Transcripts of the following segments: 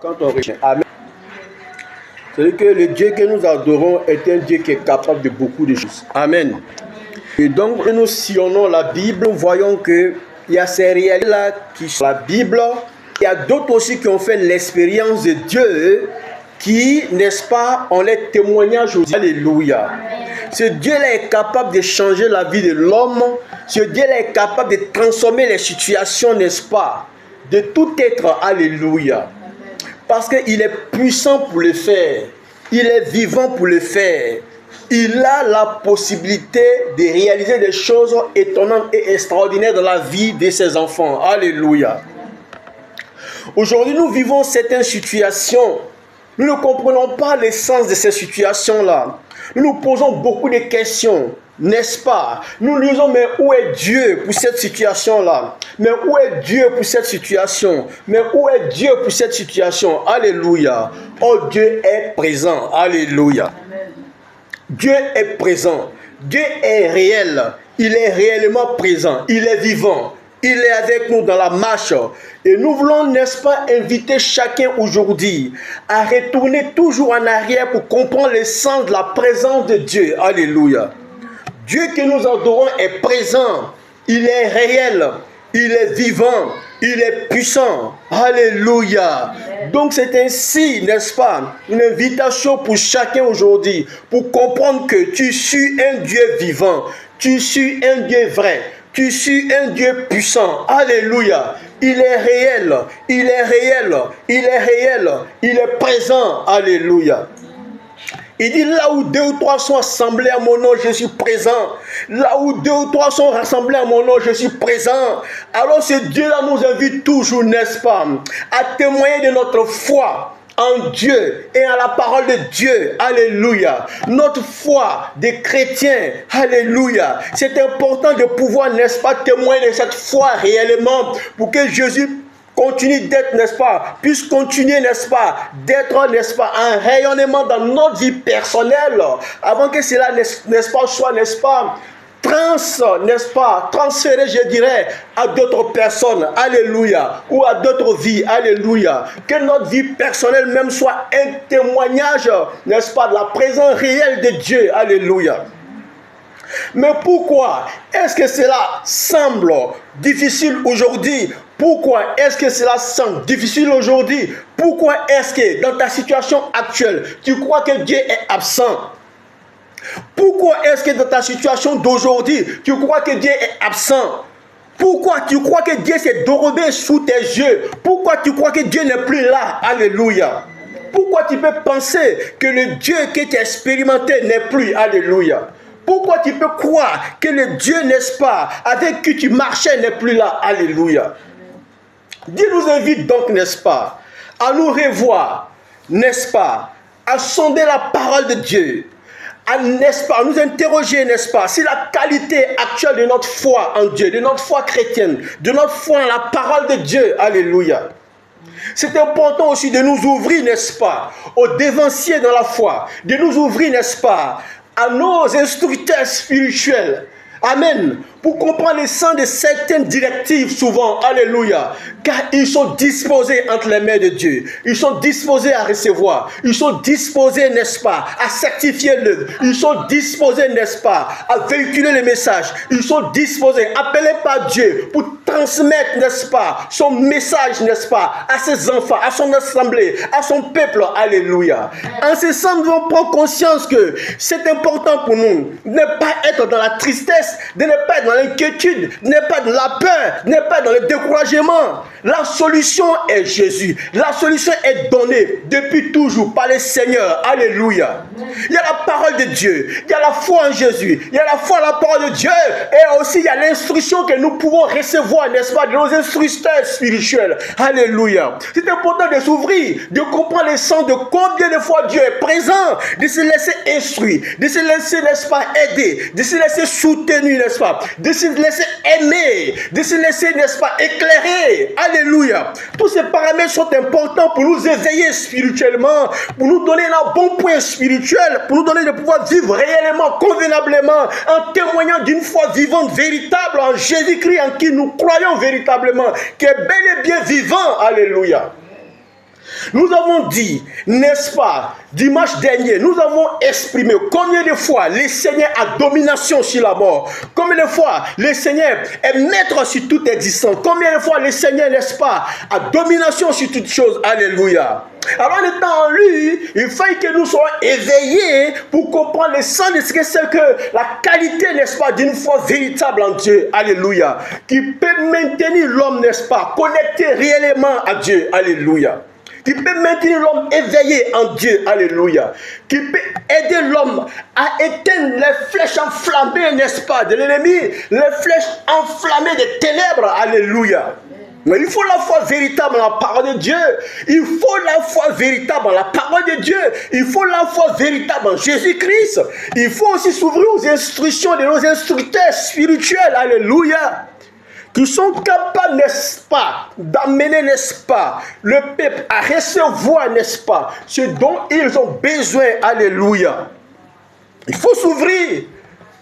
Quand on réfléchit, Amen. C'est que le Dieu que nous adorons est un Dieu qui est capable de beaucoup de choses. Amen. Et donc, nous sillonnons la Bible, nous voyons qu'il y a ces réalités-là qui sont la Bible. Il y a d'autres aussi qui ont fait l'expérience de Dieu, qui, n'est-ce pas, ont les témoignages aussi. Alléluia. Ce Dieu-là est capable de changer la vie de l'homme. Ce Dieu-là est capable de transformer les situations, n'est-ce pas, de tout être. Alléluia. Parce qu'il est puissant pour le faire. Il est vivant pour le faire. Il a la possibilité de réaliser des choses étonnantes et extraordinaires dans la vie de ses enfants. Alléluia. Aujourd'hui, nous vivons certaines situations. Nous ne comprenons pas l'essence de ces situations-là. Nous nous posons beaucoup de questions. N'est-ce pas? Nous nous disons, mais où est Dieu pour cette situation-là? Mais où est Dieu pour cette situation? Mais où est Dieu pour cette situation? Alléluia. Oh, Dieu est présent. Alléluia. Dieu est présent. Dieu est réel. Il est réellement présent. Il est vivant. Il est avec nous dans la marche. Et nous voulons, n'est-ce pas, inviter chacun aujourd'hui à retourner toujours en arrière pour comprendre le sens de la présence de Dieu. Alléluia. Dieu que nous adorons est présent, il est réel, il est vivant, il est puissant. Alléluia. Donc c'est ainsi, n'est-ce pas, une invitation pour chacun aujourd'hui, pour comprendre que tu suis un Dieu vivant, tu suis un Dieu vrai, tu suis un Dieu puissant. Alléluia. Il est réel, il est réel, il est réel, il est présent. Alléluia. Il dit, là où 2 ou 3 sont assemblés à mon nom, je suis présent. Là où 2 ou 3 sont rassemblés à mon nom, je suis présent. Alors ce Dieu-là nous invite toujours, n'est-ce pas, à témoigner de notre foi en Dieu et en la parole de Dieu. Alléluia. Notre foi des chrétiens. Alléluia. C'est important de pouvoir, n'est-ce pas, témoigner de cette foi réellement pour que Jésus continue d'être, n'est-ce pas, puisse continuer, n'est-ce pas, d'être, n'est-ce pas, un rayonnement dans notre vie personnelle, avant que cela, n'est-ce pas, soit, n'est-ce pas, n'est-ce pas, transféré, je dirais, à d'autres personnes. Alléluia. Ou à d'autres vies. Alléluia. Que notre vie personnelle même soit un témoignage, n'est-ce pas, de la présence réelle de Dieu. Alléluia. Mais pourquoi est-ce que cela semble difficile aujourd'hui? Pourquoi est-ce que cela semble difficile aujourd'hui? Pourquoi est-ce que dans ta situation actuelle, tu crois que Dieu est absent? Pourquoi est-ce que dans ta situation d'aujourd'hui, tu crois que Dieu est absent? Pourquoi tu crois que Dieu s'est dérobé sous tes yeux? Pourquoi tu crois que Dieu n'est plus là? Alléluia. Pourquoi tu peux penser que le Dieu que tu as expérimenté n'est plus? Alléluia. Pourquoi tu peux croire que le Dieu, n'est-ce pas, avec qui tu marchais n'est plus là? Alléluia. Dieu nous invite donc, n'est-ce pas, à nous revoir, n'est-ce pas, à sonder la parole de Dieu, à, n'est-ce pas, à nous interroger, n'est-ce pas, sur la qualité actuelle de notre foi en Dieu, de notre foi chrétienne, de notre foi en la parole de Dieu. Alléluia. C'est important aussi de nous ouvrir, n'est-ce pas, aux dévanciers dans la foi, de nous ouvrir, n'est-ce pas, à nos instructeurs spirituels. Amen. Pour comprendre le sens de certaines directives souvent. Alléluia. Car ils sont disposés entre les mains de Dieu. Ils sont disposés à recevoir. Ils sont disposés, n'est-ce pas, à certifier l'œuvre. Ils sont disposés, n'est-ce pas, à véhiculer le message. Ils sont disposés, appelés par Dieu, pour transmettre, n'est-ce pas, son message, n'est-ce pas, à ses enfants, à son assemblée, à son peuple. Alléluia. En ce sens, nous devons prendre conscience que c'est important pour nous de ne pas être dans la tristesse, de ne pas être dans l'inquiétude, de ne pas dans la peur, de ne pas dans le découragement. La solution est Jésus. La solution est donnée depuis toujours par le Seigneur. Alléluia. Il y a la parole de Dieu. Il y a la foi en Jésus. Il y a la foi en la parole de Dieu. Et aussi il y a l'instruction que nous pouvons recevoir, n'est-ce pas, de nos instructeurs spirituels. Alléluia. C'est important de s'ouvrir, de comprendre le sens de combien de fois Dieu est présent, de se laisser instruire, de se laisser, n'est-ce pas, aider, de se laisser soutenir, n'est-ce pas, de se laisser aimer, de se laisser, n'est-ce pas, éclairer. Alléluia. Tous ces paramètres sont importants pour nous éveiller spirituellement, pour nous donner un bon point spirituel, pour nous donner de pouvoir vivre réellement, convenablement, en témoignant d'une foi vivante, véritable, en Jésus-Christ, en qui nous croyons véritablement, qui est bel et bien vivant. Alléluia. Nous avons dit, n'est-ce pas, dimanche dernier, nous avons exprimé combien de fois le Seigneur a domination sur la mort, combien de fois le Seigneur est maître sur toute existence, combien de fois le Seigneur, n'est-ce pas, a domination sur toutes choses. Alléluia. Alors, en étant en lui, il faut que nous soyons éveillés pour comprendre le sens de ce que c'est que la qualité, n'est-ce pas, d'une foi véritable en Dieu. Alléluia. Qui peut maintenir l'homme, n'est-ce pas, connecté réellement à Dieu. Alléluia. Qui peut maintenir l'homme éveillé en Dieu, alléluia, qui peut aider l'homme à éteindre les flèches enflammées, n'est-ce pas, de l'ennemi, les flèches enflammées des ténèbres, alléluia. Mais il faut la foi véritable dans la parole de Dieu. Il faut la foi véritable dans la parole de Dieu. Il faut la foi véritable en Jésus-Christ. Il faut aussi s'ouvrir aux instructions de nos instructeurs spirituels, alléluia, qui sont capables, n'est-ce pas, d'amener, n'est-ce pas, le peuple à recevoir, n'est-ce pas, ce dont ils ont besoin, alléluia. Il faut s'ouvrir.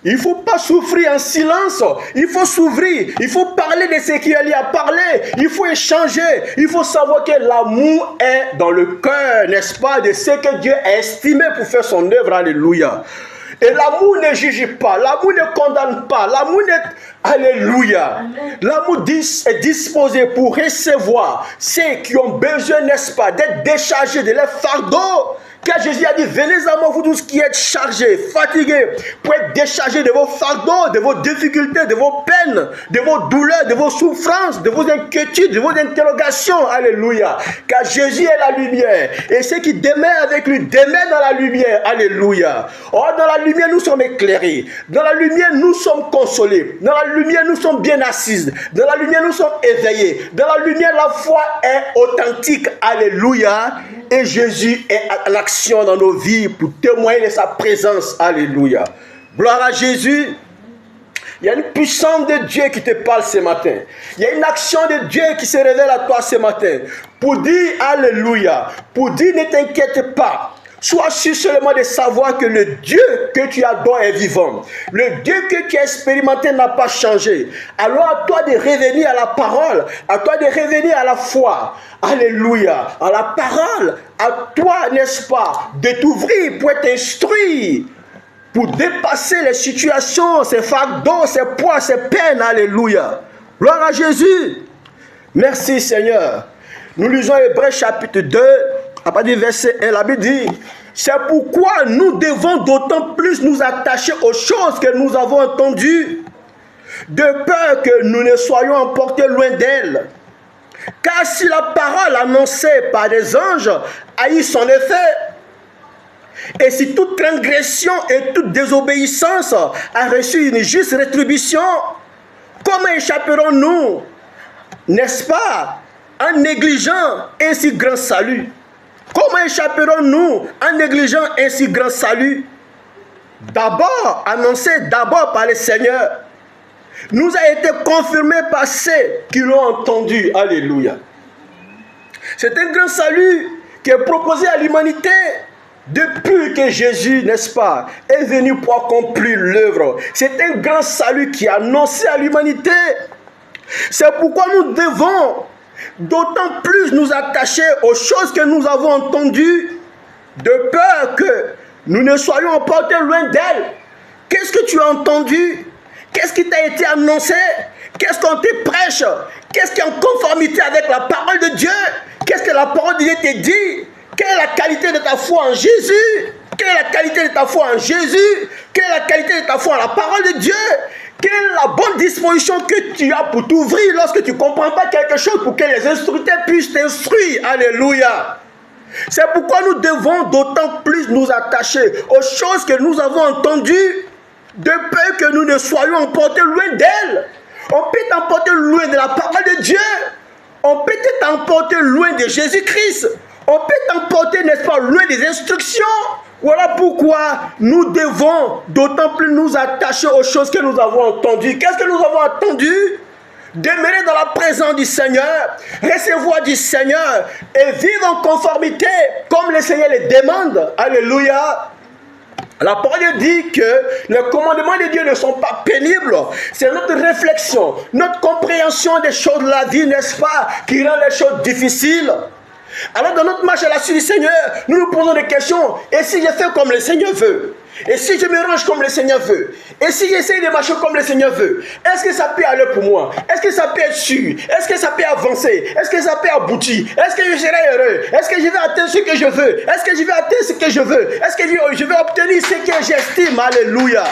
Il ne faut pas souffrir en silence. Il faut s'ouvrir. Il faut parler de ce qu'il y a à parler. Il faut échanger. Il faut savoir que l'amour est dans le cœur, n'est-ce pas, de ce que Dieu a estimé pour faire son œuvre, alléluia. Et l'amour ne juge pas, l'amour ne condamne pas, l'amour ne... Alléluia. L'amour est disposé pour recevoir ceux qui ont besoin, n'est-ce pas, d'être déchargés de leurs fardeaux. Car Jésus a dit, venez à moi, vous tous qui êtes chargés, fatigués, pour être déchargés de vos fardeaux, de vos difficultés, de vos peines, de vos douleurs, de vos souffrances, de vos inquiétudes, de vos interrogations. Alléluia. Car Jésus est la lumière. Et ceux qui demeurent avec lui demeurent dans la lumière. Alléluia. Or, dans la lumière, nous sommes éclairés. Dans la lumière, nous sommes consolés. Dans la lumière, nous sommes bien assises. Dans la lumière, nous sommes éveillés. Dans la lumière, la foi est authentique. Alléluia. Et Jésus est à l'action dans nos vies pour témoigner de sa présence. Alléluia. Gloire à Jésus. Il y a une puissance de Dieu qui te parle ce matin. Il y a une action de Dieu qui se révèle à toi ce matin. Pour dire Alléluia. Pour dire ne t'inquiète pas. Sois sûr seulement de savoir que le Dieu que tu adores est vivant. Le Dieu que tu as expérimenté n'a pas changé. Alors à toi de revenir à la parole, à toi de revenir à la foi. Alléluia. À la parole, à toi, n'est-ce pas, de t'ouvrir pour être instruit, pour dépasser les situations, ces fardeaux, ces poids, ces peines. Alléluia. Gloire à Jésus. Merci Seigneur. Nous lisons Hébreux chapitre 2. À partir du verset 1, la Bible dit, c'est pourquoi nous devons d'autant plus nous attacher aux choses que nous avons entendues, de peur que nous ne soyons emportés loin d'elles. Car si la parole annoncée par des anges a eu son effet, et si toute transgression et toute désobéissance a reçu une juste rétribution, comment échapperons-nous, n'est-ce pas, en négligeant un si grand salut? Comment échapperons-nous en négligeant un si grand salut? D'abord, annoncé d'abord par le Seigneur, nous a été confirmé par ceux qui l'ont entendu. Alléluia. C'est un grand salut qui est proposé à l'humanité depuis que Jésus, n'est-ce pas, est venu pour accomplir l'œuvre. C'est un grand salut qui est annoncé à l'humanité. C'est pourquoi nous devons d'autant plus nous attacher aux choses que nous avons entendues, de peur que nous ne soyons emportés loin d'elles. Qu'est-ce que tu as entendu? Qu'est-ce qui t'a été annoncé? Qu'est-ce qu'on te prêche? Qu'est-ce qui est en conformité avec la parole de Dieu? Qu'est-ce que la parole de Dieu te dit? Quelle est la qualité de ta foi en Jésus? Quelle est la qualité de ta foi en Jésus? Quelle est la qualité de ta foi en la parole de Dieu? Quelle est la bonne disposition que tu as pour t'ouvrir lorsque tu ne comprends pas quelque chose pour que les instructeurs puissent t'instruire? Alléluia. C'est pourquoi nous devons d'autant plus nous attacher aux choses que nous avons entendues, de peur que nous ne soyons emportés loin d'elles. On peut t'emporter loin de la parole de Dieu. On peut t'emporter loin de Jésus-Christ. On peut t'emporter, n'est-ce pas, loin des instructions. Voilà pourquoi nous devons d'autant plus nous attacher aux choses que nous avons entendues. Qu'est-ce que nous avons entendu? Demeurer dans la présence du Seigneur, recevoir du Seigneur et vivre en conformité comme le Seigneur le demande. Alléluia. La parole dit que les commandements de Dieu ne sont pas pénibles. C'est notre réflexion, notre compréhension des choses de la vie, n'est-ce pas, qui rend les choses difficiles. Alors dans notre marche à la suite du Seigneur, nous nous posons des questions. Et si je fais comme le Seigneur veut? Et si je me range comme le Seigneur veut? Et si j'essaie de marcher comme le Seigneur veut? Est-ce que ça peut aller pour moi? Est-ce que ça peut être sûr? Est-ce que ça peut avancer? Est-ce que ça peut aboutir? Est-ce que je serai heureux? Est-ce que je vais atteindre ce que je veux? Est-ce que je vais atteindre ce que je veux? Est-ce que je vais obtenir ce que j'estime? Alléluia.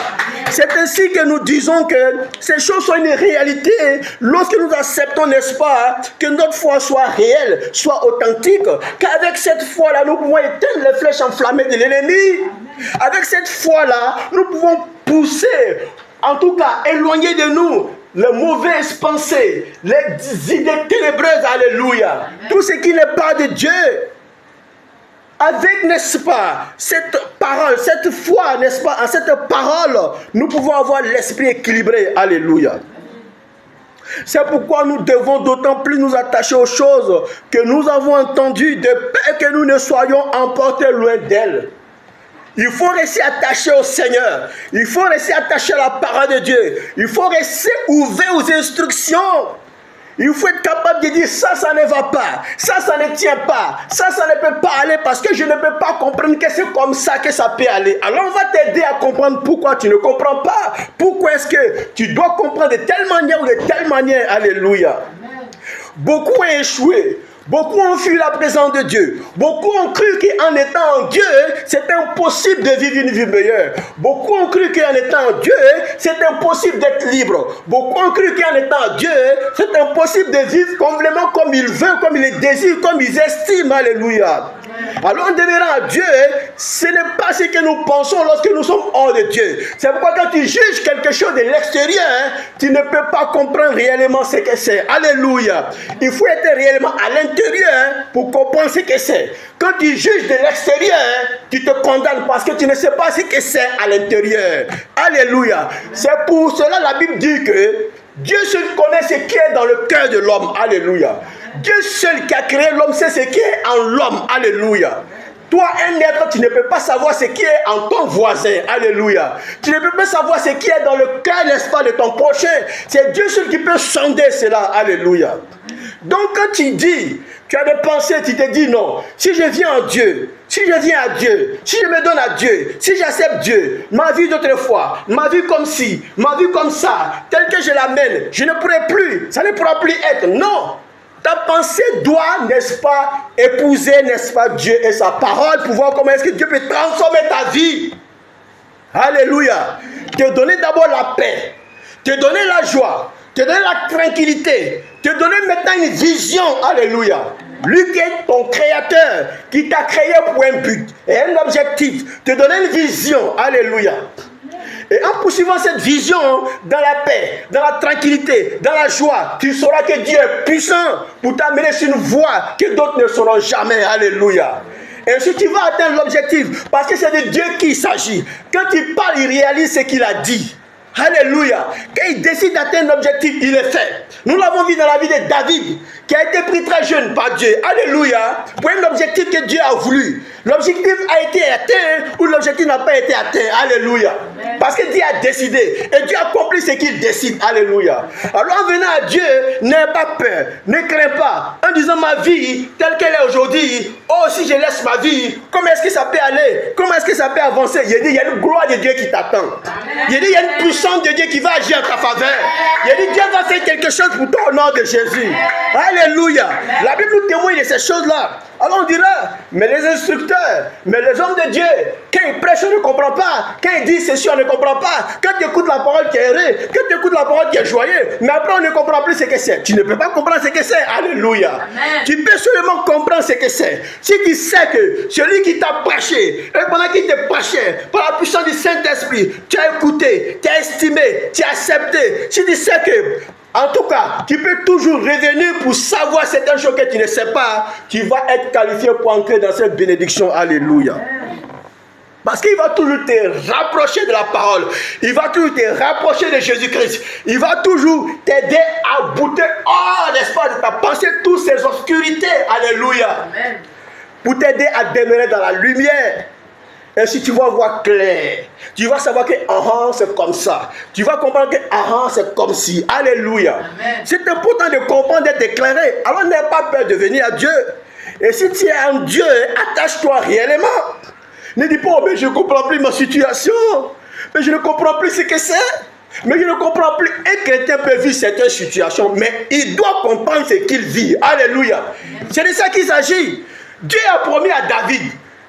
C'est ainsi que nous disons que ces choses sont une réalité lorsque nous acceptons, n'est-ce pas, que notre foi soit réelle, soit authentique, qu'avec cette foi-là, nous pouvons éteindre les flèches enflammées de l'ennemi. Avec cette foi-là, nous pouvons pousser, en tout cas éloigner de nous les mauvaises pensées, les idées ténébreuses, alléluia. Tout ce qui n'est pas de Dieu. Avec, n'est-ce pas, cette parole, cette foi, n'est-ce pas, en cette parole, nous pouvons avoir l'esprit équilibré, alléluia. C'est pourquoi nous devons d'autant plus nous attacher aux choses que nous avons entendues, de peur que nous ne soyons emportés loin d'elles. Il faut rester attaché au Seigneur. Il faut rester attaché à la parole de Dieu. Il faut rester ouvert aux instructions. Il faut être capable de dire ça ne va pas. Ça ne tient pas. Ça ne peut pas aller parce que je ne peux pas comprendre que c'est comme ça que ça peut aller. Alors on va t'aider à comprendre pourquoi tu ne comprends pas. Pourquoi est-ce que tu dois comprendre de telle manière ou de telle manière. Alléluia. Beaucoup ont échoué. Beaucoup ont fui la présence de Dieu. Beaucoup ont cru qu'en étant en Dieu, c'est impossible de vivre une vie meilleure. Beaucoup ont cru qu'en étant en Dieu, c'est impossible d'être libre. Beaucoup ont cru qu'en étant en Dieu, c'est impossible de vivre complètement comme ils veulent, comme ils le désirent, comme ils estiment. Alléluia. Alors en demeurant à Dieu, ce n'est pas ce que nous pensons lorsque nous sommes hors de Dieu. C'est pourquoi quand tu juges quelque chose de l'extérieur, tu ne peux pas comprendre réellement ce que c'est. Alléluia. Il faut être réellement à l'intérieur pour comprendre ce que c'est. Quand tu juges de l'extérieur, tu te condamnes parce que tu ne sais pas ce que c'est à l'intérieur. Alléluia. C'est pour cela la Bible dit que Dieu seul connaît ce qui est dans le cœur de l'homme. Alléluia. Dieu seul qui a créé l'homme sait ce qui est en l'homme. Alléluia. Toi, un être, tu ne peux pas savoir ce qui est en ton voisin. Alléluia. Tu ne peux pas savoir ce qui est dans le cœur, n'est-ce pas, de ton prochain. C'est Dieu seul qui peut sonder cela. Alléluia. Donc, quand tu dis, tu as des pensées, tu te dis non. Si je viens en Dieu, si je viens à Dieu, si je me donne à Dieu, si j'accepte Dieu, ma vie d'autrefois, ma vie comme ci, ma vie comme ça, telle que je l'amène, je ne pourrai plus, ça ne pourra plus être. Non. Ta pensée doit, n'est-ce pas, épouser, n'est-ce pas, Dieu et sa parole pour voir comment est-ce que Dieu peut transformer ta vie. Alléluia. Te donner d'abord la paix, te donner la joie, te donner la tranquillité, te donner maintenant une vision. Alléluia. Lui qui est ton créateur, qui t'a créé pour un but et un objectif, te donner une vision. Alléluia. Et en poursuivant cette vision dans la paix, dans la tranquillité, dans la joie, tu sauras que Dieu est puissant pour t'amener sur une voie que d'autres ne sauront jamais. Alléluia. Et si tu vas atteindre l'objectif, parce que c'est de Dieu qu'il s'agit, quand il parle, il réalise ce qu'il a dit. Alléluia. Quand il décide d'atteindre l'objectif, il le fait. Nous l'avons vu dans la vie de David, qui a été pris très jeune par Dieu. Alléluia. Pour un objectif que Dieu a voulu. L'objectif a été atteint ou l'objectif n'a pas été atteint. Alléluia. Parce que Dieu a décidé. Et Dieu a accompli ce qu'il décide. Alléluia. Alors en venant à Dieu, n'aie pas peur. Ne crains pas. En disant ma vie telle qu'elle est aujourd'hui. Oh, si je laisse ma vie, comment est-ce que ça peut aller? Comment est-ce que ça peut avancer? Il dit, il y a une gloire de Dieu qui t'attend. Il dit, il y a une puissance de Dieu qui va agir en ta faveur. Il dit, Dieu va faire quelque chose pour toi au nom de Jésus. Alléluia. La Bible nous témoigne de ces choses-là. Alors on dira, mais les instructeurs, mais les hommes de Dieu, quand ils prêchent, on ne comprend pas. Quand ils disent ceci, on ne comprend pas. Quand tu écoutes la parole, tu es heureux. Quand tu écoutes la parole, tu es joyeux. Mais après, on ne comprend plus ce que c'est. Tu ne peux pas comprendre ce que c'est. Alléluia. Amen. Tu peux seulement comprendre ce que c'est. Si tu sais que celui qui t'a prêché, et pendant qu'il te prêchait, par la puissance du Saint-Esprit, tu as écouté, tu as estimé, tu as accepté. Si tu sais que en tout cas, tu peux toujours revenir pour savoir certaines choses que tu ne sais pas. Tu vas être qualifié pour entrer dans cette bénédiction. Alléluia. Parce qu'il va toujours te rapprocher de la parole. Il va toujours te rapprocher de Jésus-Christ. Il va toujours t'aider à bouter hors, n'est-ce pas, de ta pensée toutes ces obscurités. Alléluia. Amen. Pour t'aider à demeurer dans la lumière. Et si tu vas voir clair, tu vas savoir que c'est comme ça. Tu vas comprendre que c'est comme ci. Alléluia. C'est important de comprendre, d'être éclairé. Alors n'aie pas peur de venir à Dieu. Et si tu es un Dieu, attache-toi réellement. Ne dis pas, oh, mais je ne comprends plus ma situation. Mais je ne comprends plus ce que c'est. Mais je ne comprends plus. Un chrétien peut vivre certaines situations, mais il doit comprendre ce qu'il vit. Alléluia. C'est de ça qu'il s'agit. Dieu a promis à David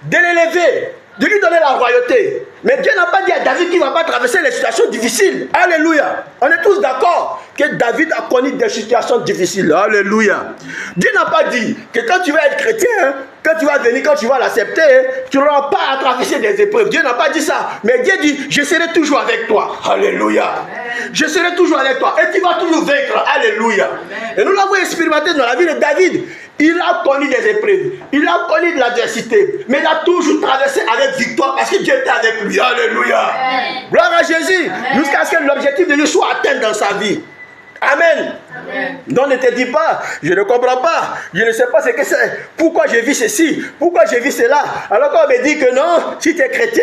de l'élever, de lui donner la royauté. Mais Dieu n'a pas dit à David qu'il ne va pas traverser les situations difficiles. Alléluia. On est tous d'accord que David a connu des situations difficiles. Alléluia. Dieu n'a pas dit que quand tu vas être chrétien, quand tu vas venir, quand tu vas l'accepter, tu n'auras pas à traverser des épreuves. Dieu n'a pas dit ça. Mais Dieu dit, je serai toujours avec toi. Alléluia. Je serai toujours avec toi. Et tu vas toujours vaincre. Alléluia. Et nous l'avons expérimenté dans la vie de David. Il a connu des épreuves. Il a connu de l'adversité. Mais il a toujours traversé avec victoire parce que Dieu était avec lui. Alléluia. Gloire à Jésus. Jusqu'à ce que l'objectif de Dieu soit atteint dans sa vie. Amen. Amen. Donc ne te dis pas, je ne comprends pas, je ne sais pas ce que c'est, pourquoi je vis ceci, pourquoi je vis cela. Alors qu'on me dit que non, si tu es chrétien,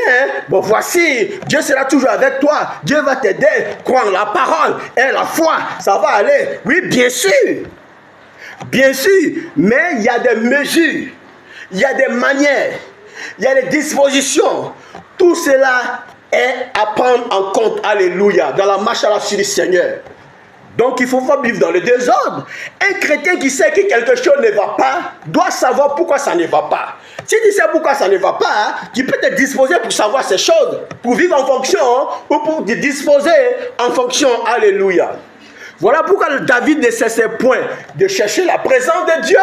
bon voici, Dieu sera toujours avec toi, Dieu va t'aider, croire la parole et la foi, ça va aller. Oui, bien sûr, mais il y a des mesures, il y a des manières, il y a des dispositions, tout cela est à prendre en compte, alléluia, dans la marche à la suite du Seigneur. Donc il ne faut pas vivre dans le désordre. Un chrétien qui sait que quelque chose ne va pas, doit savoir pourquoi ça ne va pas. Si tu sais pourquoi ça ne va pas, tu peux te disposer pour savoir ces choses, pour vivre en fonction, ou pour te disposer en fonction. Alléluia. Voilà pourquoi David ne cessait point de chercher la présence de Dieu.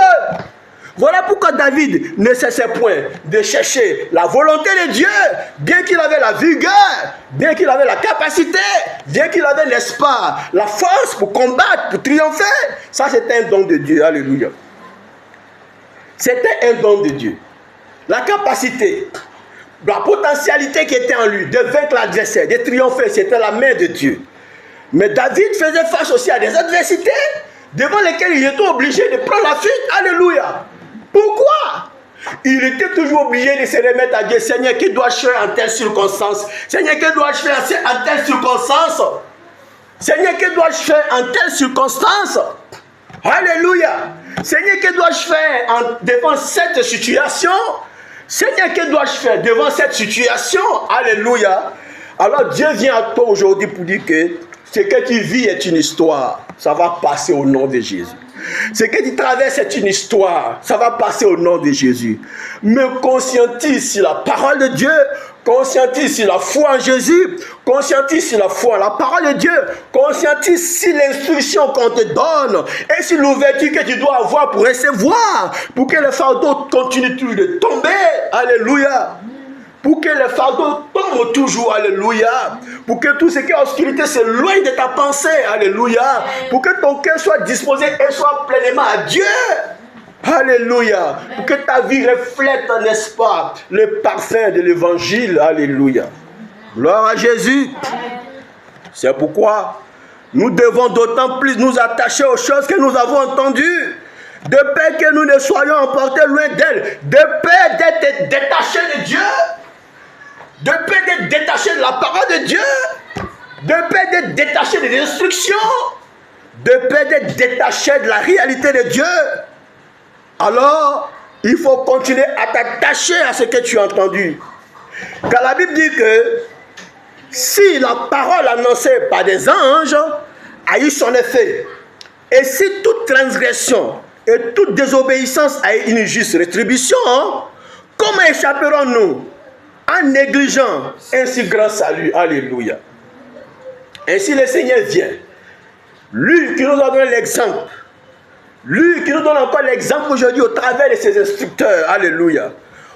Voilà pourquoi David ne cessait point de chercher la volonté de Dieu, bien qu'il avait la vigueur, bien qu'il avait la capacité, bien qu'il avait, n'est-ce pas, la force pour combattre, pour triompher. Ça, c'était un don de Dieu. Alléluia. C'était un don de Dieu. La capacité, la potentialité qui était en lui de vaincre l'adversaire, de triompher, c'était la main de Dieu. Mais David faisait face aussi à des adversités devant lesquelles il était obligé de prendre la fuite. Alléluia. Pourquoi? Il était toujours obligé de se remettre à Dieu. Seigneur, que dois-je faire en telle circonstance? Seigneur, que dois-je faire en telle circonstance? Seigneur, que dois-je faire en telle circonstance? Alléluia. Seigneur, que dois-je faire devant cette situation? Seigneur, que dois-je faire devant cette situation? Alléluia. Alors Dieu vient à toi aujourd'hui pour dire que ce que tu vis est une histoire. Ça va passer au nom de Jésus. Ce que tu traverses est une histoire. Ça va passer au nom de Jésus. Me conscientise sur la parole de Dieu. Conscientise sur la foi en Jésus. Conscientise sur la foi en la parole de Dieu. Conscientise sur l'instruction qu'on te donne. Et sur l'ouverture que tu dois avoir pour recevoir. Pour que le fardeau continue toujours de tomber. Alléluia. Pour que le fardeau tombe toujours, alléluia. Pour que tout ce qui est obscurité s'éloigne de ta pensée, alléluia. Pour que ton cœur soit disposé et soit pleinement à Dieu. Alléluia. Pour que ta vie reflète, n'est-ce pas, le parfum de l'évangile, alléluia. Gloire à Jésus. C'est pourquoi nous devons d'autant plus nous attacher aux choses que nous avons entendues. De peur que nous ne soyons emportés loin d'elles. De peur d'être détachés de Dieu. De peur d'être détaché de la parole de Dieu, de peur d'être détaché des instructions, de peur d'être détaché de la réalité de Dieu. Alors, il faut continuer à t'attacher à ce que tu as entendu. Car la Bible dit que si la parole annoncée par des anges a eu son effet, et si toute transgression et toute désobéissance a eu une juste rétribution, comment échapperons-nous en négligeant un si grand salut? Alléluia. Ainsi le Seigneur vient. Lui qui nous a donné l'exemple. Lui qui nous donne encore l'exemple aujourd'hui au travers de ses instructeurs. Alléluia.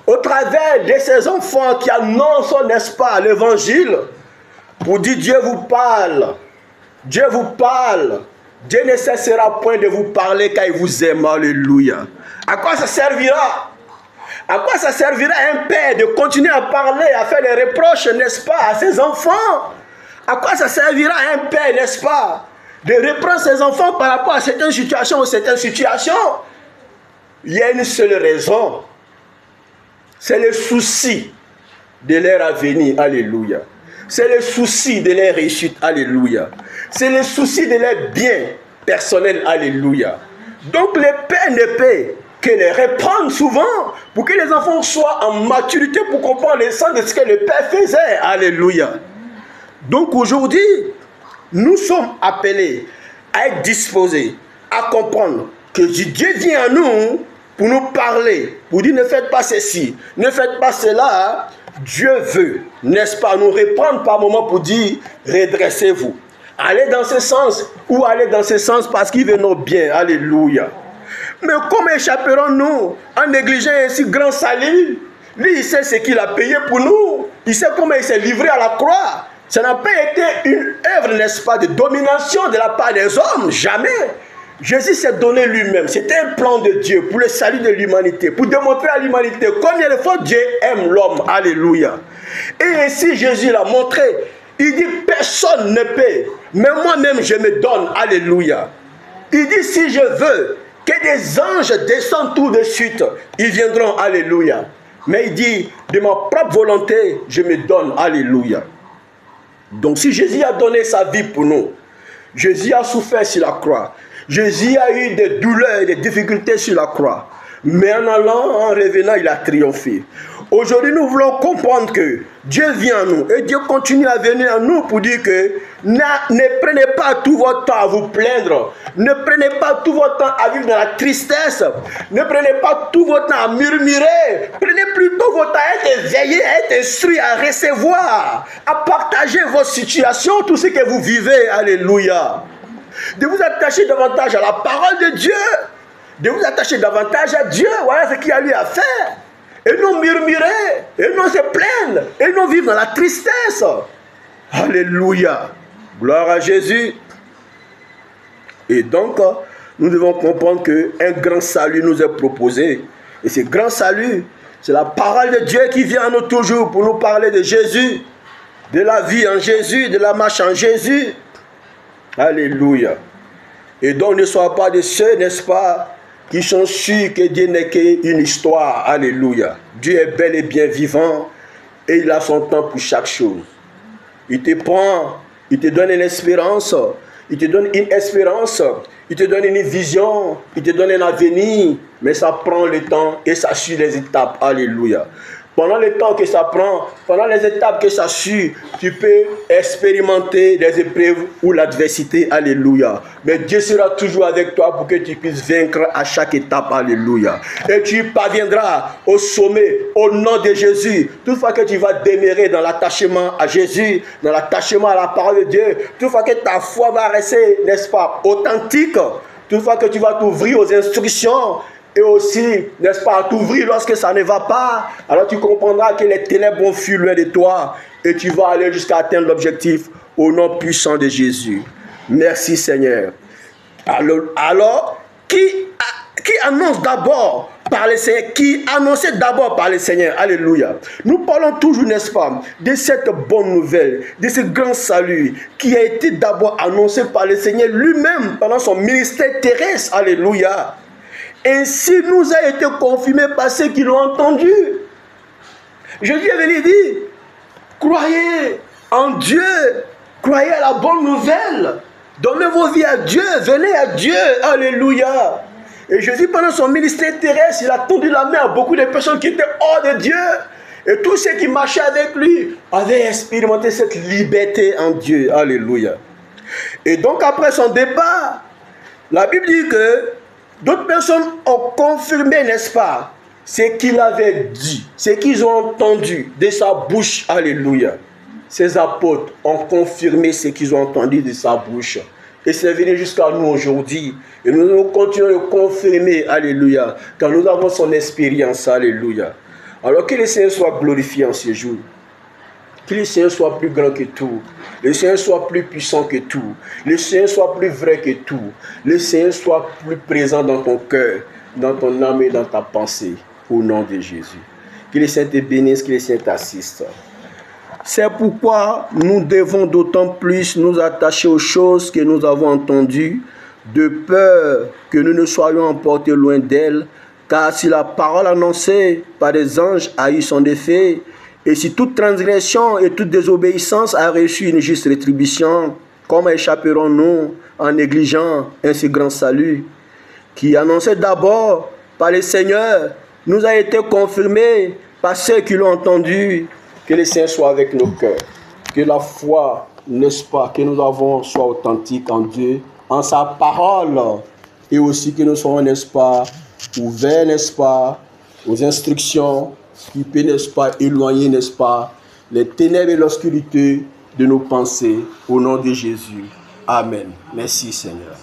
Au travers de ses enfants qui annoncent, n'est-ce pas, l'évangile. Pour dire Dieu vous parle. Dieu vous parle. Dieu ne cessera point de vous parler car il vous aime. Alléluia. À quoi ça servira? À quoi ça servira à un père de continuer à parler, à faire des reproches, n'est-ce pas, à ses enfants? À quoi ça servira à un père, n'est-ce pas, de reprendre ses enfants par rapport à certaines situations ou certaines situations? Il y a une seule raison. C'est le souci de leur avenir. Alléluia. C'est le souci de leur réussite. Alléluia. C'est le souci de leur bien personnel. Alléluia. Donc le père ne peut que les répandre souvent, pour que les enfants soient en maturité pour comprendre le sens de ce que le Père faisait. Alléluia. Donc aujourd'hui, nous sommes appelés à être disposés, à comprendre que Dieu vient à nous pour nous parler, pour dire ne faites pas ceci, ne faites pas cela. Dieu veut, n'est-ce pas, nous reprendre par moment pour dire redressez-vous. Allez dans ce sens ou allez dans ce sens parce qu'il veut nos biens. Alléluia. Mais comment échapperons-nous en négligeant un si grand salut? Lui, il sait ce qu'il a payé pour nous. Il sait comment il s'est livré à la croix. Ça n'a pas été une œuvre, n'est-ce pas, de domination de la part des hommes. Jamais. Jésus s'est donné lui-même. C'était un plan de Dieu pour le salut de l'humanité, pour démontrer à l'humanité combien de fois Dieu aime l'homme. Alléluia. Et ainsi, Jésus l'a montré. Il dit, personne ne paie, mais moi-même je me donne. Alléluia. Il dit, si je veux que des anges descendent tout de suite, ils viendront. Alléluia. Mais il dit, de ma propre volonté, je me donne. Alléluia. Donc si Jésus a donné sa vie pour nous, Jésus a souffert sur la croix, Jésus a eu des douleurs et des difficultés sur la croix, mais en allant, en revenant, il a triomphé. Aujourd'hui, nous voulons comprendre que Dieu vient à nous et Dieu continue à venir à nous pour dire que ne prenez pas tout votre temps à vous plaindre, ne prenez pas tout votre temps à vivre dans la tristesse, ne prenez pas tout votre temps à murmurer, prenez plutôt votre temps à être éveillé, à être instruit, à recevoir, à partager vos situations, tout ce que vous vivez. Alléluia. De vous attacher davantage à la parole de Dieu, de vous attacher davantage à Dieu. Voilà ce qu'il y a lui à faire. Et non murmurer, et non se plaindre, et non vivre dans la tristesse. Alléluia. Gloire à Jésus. Et donc, nous devons comprendre qu'un grand salut nous est proposé. Et ce grand salut, c'est la parole de Dieu qui vient à nous toujours pour nous parler de Jésus, de la vie en Jésus, de la marche en Jésus. Alléluia. Et donc, ne sois pas de ceux, n'est-ce pas, qui sont sûrs que Dieu n'est qu'une histoire. Alléluia. Dieu est bel et bien vivant et il a son temps pour chaque chose. Il te prend, il te donne une espérance, il te donne une espérance, il te donne une vision, il te donne un avenir, mais ça prend le temps et ça suit les étapes. Alléluia. Pendant le temps que ça prend, pendant les étapes que ça suit, tu peux expérimenter les épreuves ou l'adversité. Alléluia. Mais Dieu sera toujours avec toi pour que tu puisses vaincre à chaque étape. Alléluia. Et tu parviendras au sommet au nom de Jésus. Toutefois que tu vas demeurer dans l'attachement à Jésus, dans l'attachement à la parole de Dieu, toutefois que ta foi va rester, n'est-ce pas, authentique, toutefois que tu vas t'ouvrir aux instructions, et aussi, n'est-ce pas, à t'ouvrir lorsque ça ne va pas, alors tu comprendras que les ténèbres vont fuir loin de toi et tu vas aller jusqu'à atteindre l'objectif au nom puissant de Jésus. Merci Seigneur. Alors qui annonce d'abord par le Seigneur, qui annonçait d'abord par le Seigneur. Alléluia. Nous parlons toujours, n'est-ce pas, de cette bonne nouvelle, de ce grand salut qui a été d'abord annoncé par le Seigneur lui-même pendant son ministère terrestre. Alléluia. Ainsi nous a été confirmé par ceux qui l'ont entendu. Jésus est venu dire, croyez en Dieu, croyez à la bonne nouvelle, donnez vos vies à Dieu, venez à Dieu, alléluia. Et Jésus, pendant son ministère terrestre, il a tendu la main à beaucoup de personnes qui étaient hors de Dieu. Et tous ceux qui marchaient avec lui avaient expérimenté cette liberté en Dieu, alléluia. Et donc après son départ, la Bible dit que d'autres personnes ont confirmé, n'est-ce pas, ce qu'il avait dit, ce qu'ils ont entendu de sa bouche. Alléluia. Ces apôtres ont confirmé ce qu'ils ont entendu de sa bouche. Et c'est venu jusqu'à nous aujourd'hui. Et nous continuons de confirmer, alléluia, car nous avons son expérience, alléluia. Alors que le Seigneur soit glorifié en ce jour. Que le Seigneur soit plus grand que tout. Le Seigneur soit plus puissant que tout. Le Seigneur soit plus vrai que tout. Le Seigneur soit plus présent dans ton cœur, dans ton âme et dans ta pensée. Au nom de Jésus. Que le Seigneur te bénisse, que le Seigneur t'assiste. C'est pourquoi nous devons d'autant plus nous attacher aux choses que nous avons entendues, de peur que nous ne soyons emportés loin d'elles. Car si la parole annoncée par des anges a eu son effet, et si toute transgression et toute désobéissance a reçu une juste rétribution, comment échapperons-nous en négligeant un si grand salut, qui annonçait d'abord par le Seigneur, nous a été confirmé par ceux qui l'ont entendu. Que le Seigneur soit avec nos cœurs. Que la foi, n'est-ce pas, que nous avons soit authentique en Dieu, en sa parole. Et aussi que nous soyons, n'est-ce pas, ouverts, n'est-ce pas, aux instructions qui peuvent, n'est-ce pas, éloigner, n'est-ce pas, les ténèbres et l'obscurité de nos pensées. Au nom de Jésus. Amen. Merci Seigneur.